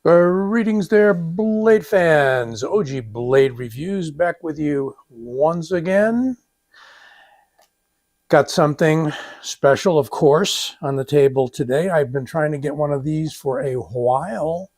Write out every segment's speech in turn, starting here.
Greetings there, Blade fans. OG Blade Reviews back with you once again. Got something special, of course, on the table today. I've been trying to get one of these for a while.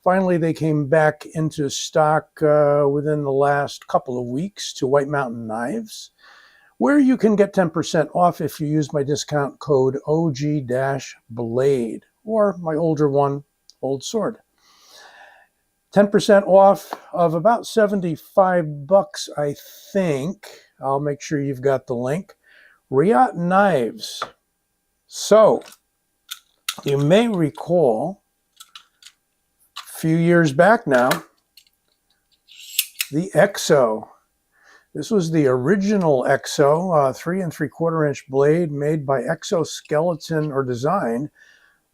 Finally, they came back into stock within the last couple of weeks to White Mountain Knives, where you can get 10% off if you use my discount code OG-Blade, or my older one, Old Sword. 10% off of about 75 bucks, I think. I'll make sure you've got the link. Reate Knives. So, you may recall, a few years back now, the EXO. This was the original EXO, 3 3/4 inch blade made by Exoskeleton, or designed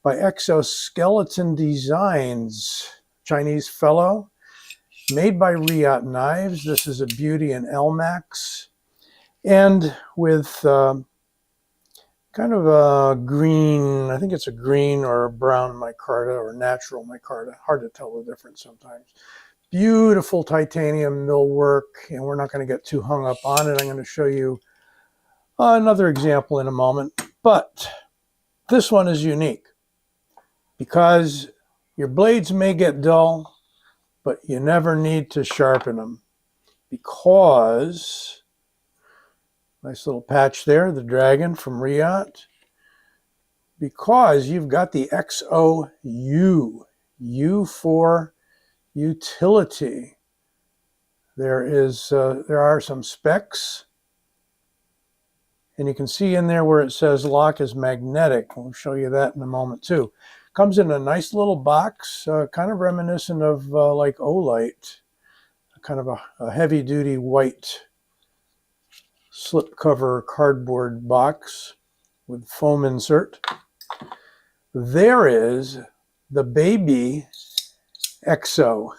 by Exoskeleton Designs. Chinese fellow, made by Reate Knives. This is a beauty in Elmax, and with kind of a green, I think it's a green or a brown micarta or natural micarta. Hard to tell the difference sometimes. Beautiful titanium millwork, and we're not going to get too hung up on it. I'm going to show you another example in a moment, but this one is unique because your blades may get dull, but you never need to sharpen them because, nice little patch there, the dragon from Reate, because you've got the EXO U, U for utility. There are some specs, and you can see in there where it says lock is magnetic. We'll show you that in a moment too. Comes in a nice little box, kind of reminiscent of like Olight, kind of a heavy-duty white slipcover cardboard box with foam insert. There is the baby EXO.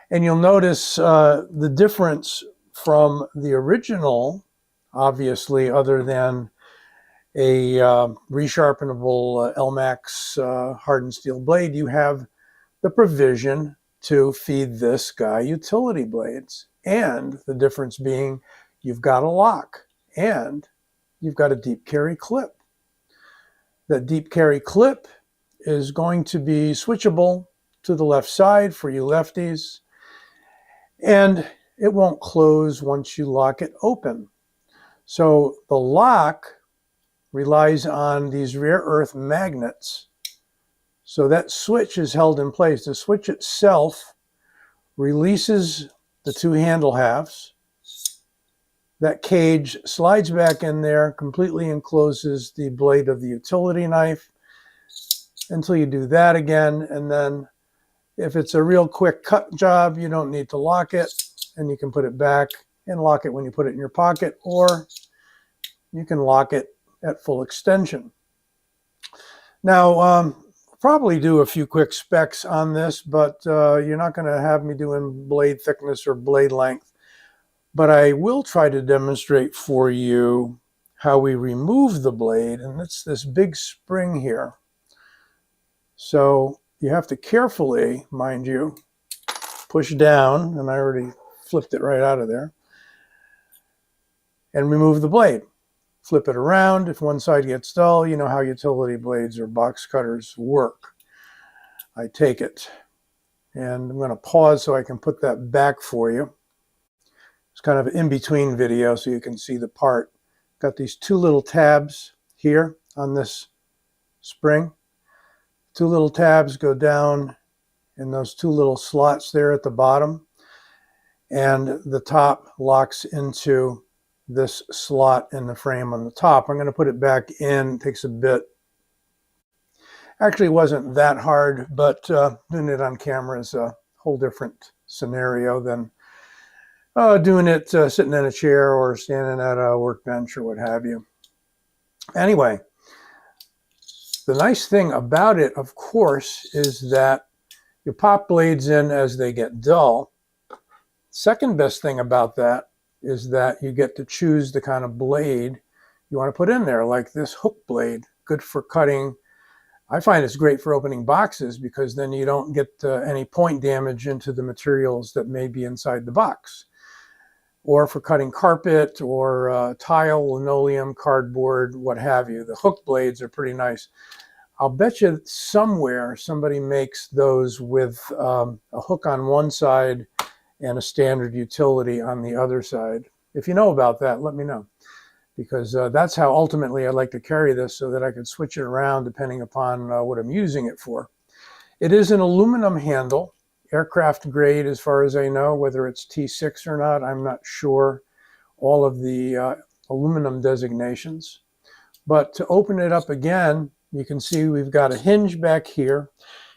And you'll notice the difference from the original, obviously, other than a resharpenable Elmax hardened steel blade. You have the provision to feed this guy utility blades. And the difference being you've got a lock and you've got a deep carry clip. That deep carry clip is going to be switchable to the left side for you lefties, and it won't close once you lock it open. So the lock relies on these rare earth magnets. So that switch is held in place. The switch itself releases the two handle halves. That cage slides back in there, completely encloses the blade of the utility knife until you do that again. And then if it's a real quick cut job, you don't need to lock it, and you can put it back and lock it when you put it in your pocket, or you can lock it at full extension. Now, probably do a few quick specs on this, but you're not going to have me doing blade thickness or blade length. But I will try to demonstrate for you how we remove the blade, and it's this big spring here. So you have to carefully, mind you, push down, and I already flipped it right out of there, and remove the blade. Flip it around. If one side gets dull, you know how utility blades or box cutters work. I take it, and I'm going to pause so I can put that back for you. It's kind of an in-between video so you can see the part. Got these two little tabs here on this spring. Two little tabs go down in those two little slots there at the bottom, and the top locks into this slot in the frame on the top. I'm going to put it back in. It takes a bit. Actually, it wasn't that hard, but doing it on camera is a whole different scenario than doing it sitting in a chair or standing at a workbench or what have you. Anyway, the nice thing about it, of course, is that you pop blades in as they get dull. Second best thing about that is that you get to choose the kind of blade you want to put in there, like this hook blade, good for cutting I find it's great for opening boxes because then you don't get any point damage into the materials that may be inside the box. Or for cutting carpet or tile, linoleum, cardboard, what have you. The hook blades are pretty nice. I'll bet you somewhere somebody makes those with a hook on one side and a standard utility on the other side. If you know about that, let me know. Because that's how ultimately I'd like to carry this, so that I can switch it around depending upon what I'm using it for. It is an aluminum handle, aircraft grade as far as I know. Whether it's T6 or not, I'm not sure all of the aluminum designations. But to open it up again, you can see we've got a hinge back here.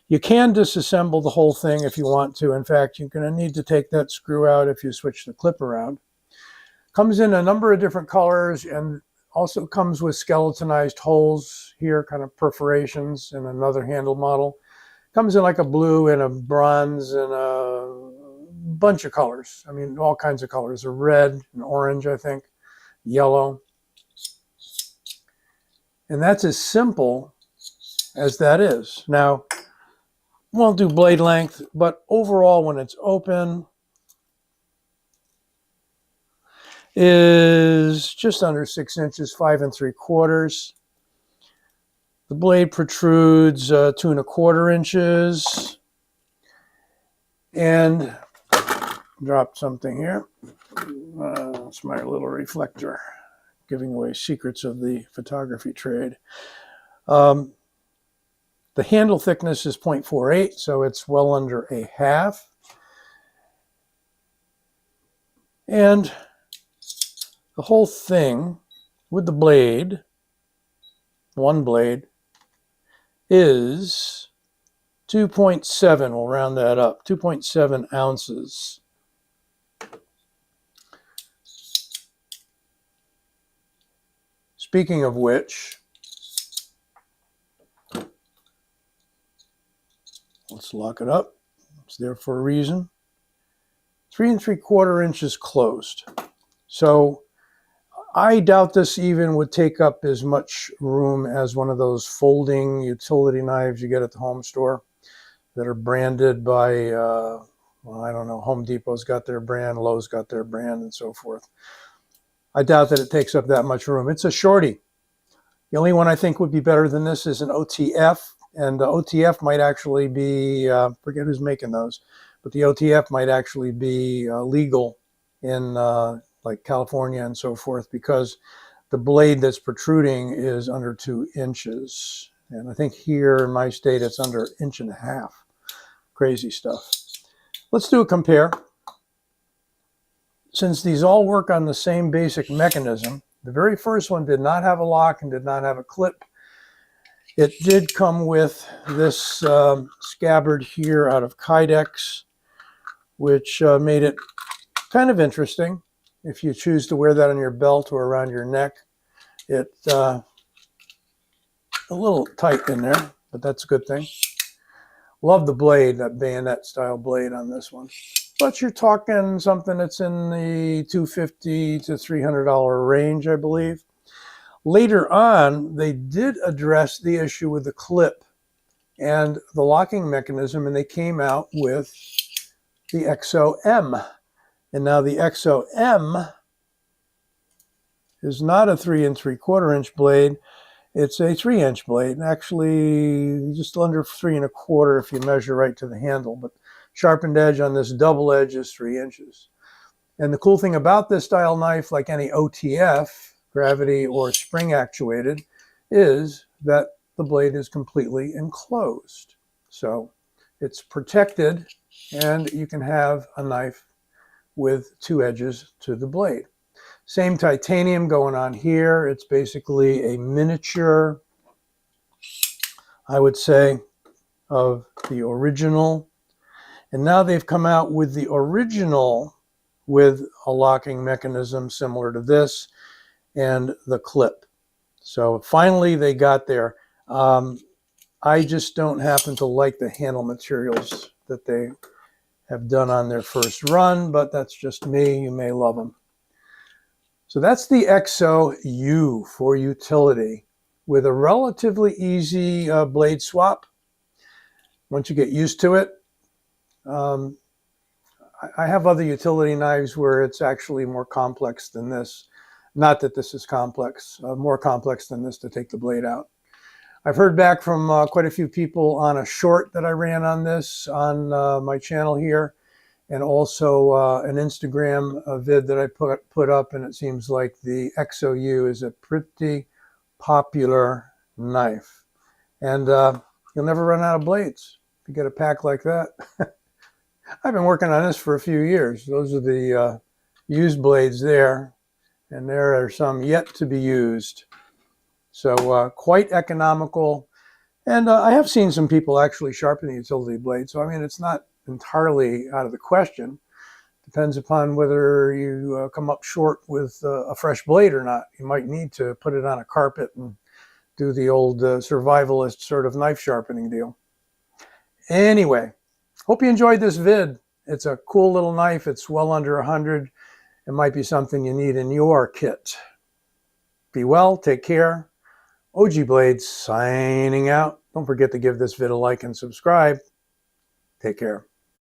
You can disassemble the whole thing if you want to. In fact, you're going to need to take that screw out if you switch the clip around. Comes in a number of different colors and also comes with skeletonized holes here, kind of perforations, in another handle model. Comes in like a blue and a bronze and a bunch of colors. I mean, all kinds of colors. A red, an orange, I think, yellow. And that's as simple as that is. Now, won't do blade length, but overall when it's open, is just under 6 inches, 5 3/4. The blade protrudes 2 1/4 inches. And dropped something here. It's my little reflector, giving away secrets of the photography trade. The handle thickness is 0.48, so it's well under a half. And the whole thing with the blade, one blade, is 2.7, we'll round that up, 2.7 ounces. Speaking of which, let's lock it up. It's there for a reason. 3 3/4 inches closed. So I doubt this even would take up as much room as one of those folding utility knives you get at the home store that are branded by, well, I don't know, Home Depot's got their brand, Lowe's got their brand, and so forth. I doubt that it takes up that much room. It's a shorty. The only one I think would be better than this is an OTF, and the OTF might actually be, forget who's making those, but the OTF might actually be legal in like California and so forth, because the blade that's protruding is under 2 inches. And I think here in my state, it's under 1.5 inches. Crazy stuff. Let's do a compare. Since these all work on the same basic mechanism, the very first one did not have a lock and did not have a clip. It did come with this scabbard here out of Kydex, which made it kind of interesting. If you choose to wear that on your belt or around your neck, it's a little tight in there, but that's a good thing. Love the blade, that bayonet style blade on this one. But you're talking something that's in the $250 to $300 range, I believe. Later on, they did address the issue with the clip and the locking mechanism, and they came out with the EXO M. And now the EXO M is not a 3 3/4 inch blade. It's a 3-inch blade, actually just under 3 1/4 if you measure right to the handle. But sharpened edge on this double edge is 3 inches. And the cool thing about this style knife, like any OTF, gravity or spring actuated, is that the blade is completely enclosed. So it's protected, and you can have a knife with 2 edges to the blade. Same titanium going on here. It's basically a miniature, I would say, of the original. And now they've come out with the original with a locking mechanism similar to this and the clip. So finally they got there. I just don't happen to like the handle materials that they have done on their first run, but that's just me. You may love them. So that's the EXO U for utility. with a relatively easy blade swap. Once you get used to it, I have other utility knives where it's actually more complex than this. Not that this is complex, more complex than this to take the blade out. I've heard back from quite a few people on a short that I ran on this on my channel here, and also an Instagram vid that I put up, and it seems like the EXO U is a pretty popular knife. And you'll never run out of blades if you get a pack like that. I've been working on this for a few years. Those are the used blades there, and there are some yet to be used. So quite economical. And I have seen some people actually sharpen the utility blade. So, I mean, it's not entirely out of the question. Depends upon whether you come up short with a fresh blade or not. You might need to put it on a carpet and do the old survivalist sort of knife sharpening deal. Anyway, hope you enjoyed this vid. It's a cool little knife. It's well under 100. It might be something you need in your kit. Be well, take care. OG Blades signing out. Don't forget to give this vid a like and subscribe. Take care.